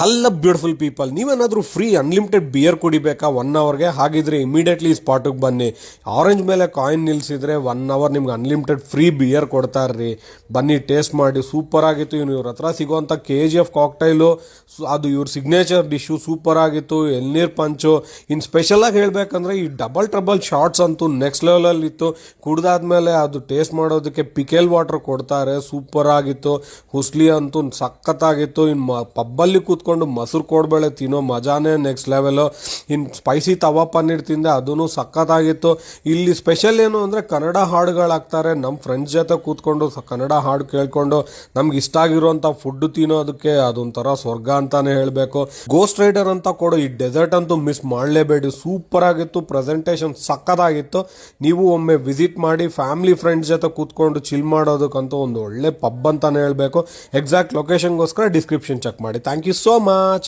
ಹಲ್ಲ beautiful people, ನೀವೇನಾದರೂ free unlimited beer ಕುಡಿಬೇಕಾ 1 ಅವರ್ಗೆ? ಹಾಗಿದ್ರೆ ಇಮಿಡಿಯೇಟ್ಲಿ ಸ್ಪಾಟಿಗೆ ಬನ್ನಿ. ಆರೆಂಜ್ ಮೇಲೆ ಕಾಯಿನ್ ನಿಲ್ಸಿದ್ರೆ 1 ಅವರ್ ನಿಮ್ಗೆ ಅನ್ಲಿಮಿಟೆಡ್ ಫ್ರೀ ಬಿಯರ್ ಕೊಡ್ತಾರ್ರಿ. ಬನ್ನಿ, ಟೇಸ್ಟ್ ಮಾಡಿ. ಸೂಪರ್ ಆಗಿತ್ತು. ಇವ್ರ ಹತ್ರ ಸಿಗೋಂಥ KGF ಕಾಕ್ಟೈಲು, ಅದು ಇವ್ರ ಸಿಗ್ನೇಚರ್ ಡಿಶ್ಶು ಸೂಪರ್ ಆಗಿತ್ತು. ಎಳ್ನೀರು ಪಂಚು. ಇನ್ನು ಸ್ಪೆಷಲಾಗಿ ಹೇಳಬೇಕಂದ್ರೆ ಈ ಡಬಲ್ ಟ್ರಬಲ್ ಶಾರ್ಟ್ಸ್ ಅಂತೂ ನೆಕ್ಸ್ಟ್ ಲೆವೆಲಲ್ಲಿ ಇತ್ತು. ಕುಡ್ದಾದ್ಮೇಲೆ ಅದು ಟೇಸ್ಟ್ ಮಾಡೋದಕ್ಕೆ ಪಿಕೆಲ್ ವಾಟರ್ ಕೊಡ್ತಾರೆ, ಸೂಪರ್ ಆಗಿತ್ತು. ಹುಸ್ಲಿ ಅಂತೂ ಸಖತ್ತಾಗಿತ್ತು. ಇನ್ನು ಪಬ್ಬಲ್ಲಿ ಕೂತ್ಕೊಂಡು ಮೊಸರು ಕೋಡ್ಬೇಳೆ ತಿನ್ನೋ ಮಜಾನೇ ನೆಕ್ಸ್ಟ್ ಲೆವೆಲು. ಇನ್ನು ಸ್ಪೈಸಿ ತವಾ ಪನ್ನೀರ್ ತಿಂದೆ, ಅದೂ ಸಖತ್ತಾಗಿತ್ತು. ಇಲ್ಲಿ ಸ್ಪೆಷಲ್ ಏನು ಅಂದರೆ ಕನ್ನಡ ಹಾಡುಗಳಾಗ್ತಾರೆ. ನಮ್ಮ ಫ್ರೆಂಡ್ಸ್ ಜೊತೆ ಕೂತ್ಕೊಂಡು ಕನ್ನಡ ಹಾಡು ಕೇಳ್ಕೊಂಡು ನಮ್ಗೆ ಇಷ್ಟ ಆಗಿರುವಂಥ ಫುಡ್ ತಿನ್ನೋದಕ್ಕೆ ಅದೊಂಥರ ಸ್ವರ್ಗ ಅಂತಾನೆ ಹೇಳಬೇಕು. ಗೋಸ್ಟ್ ರೈಡರ್ ಅಂತ ಕೊಡೋ ಈ ಡೆಸರ್ಟ್ ಅಂತೂ ಮಿಸ್ ಮಾಡಲೇಬೇಡಿ. ಸೂಪರ್ ಆಗಿತ್ತು. ಪ್ರೆಸೆಂಟೇಷನ್ ಸಖತ್ತಾಗಿತ್ತು. ನೀವು ಒಮ್ಮೆ ವಿಸಿಟ್ ಮಾಡಿ. ಫ್ಯಾಮಿಲಿ ಫ್ರೆಂಡ್ಸ್ ಜೊತೆ ಕೂತ್ಕೊಂಡು ಚಿಲ್ ಮಾಡೋದಕ್ಕಂತೂ ಒಂದು ಒಳ್ಳೆ ಪಬ್ ಅಂತಾನೆ ಹೇಳಬೇಕು. ಎಕ್ಸಾಕ್ಟ್ ಲೊಕೇಶನ್ಗೋಸ್ಕರ ಡಿಸ್ಕ್ರಿಪ್ಷನ್ ಚೆಕ್ ಮಾಡಿ. Thank you so much.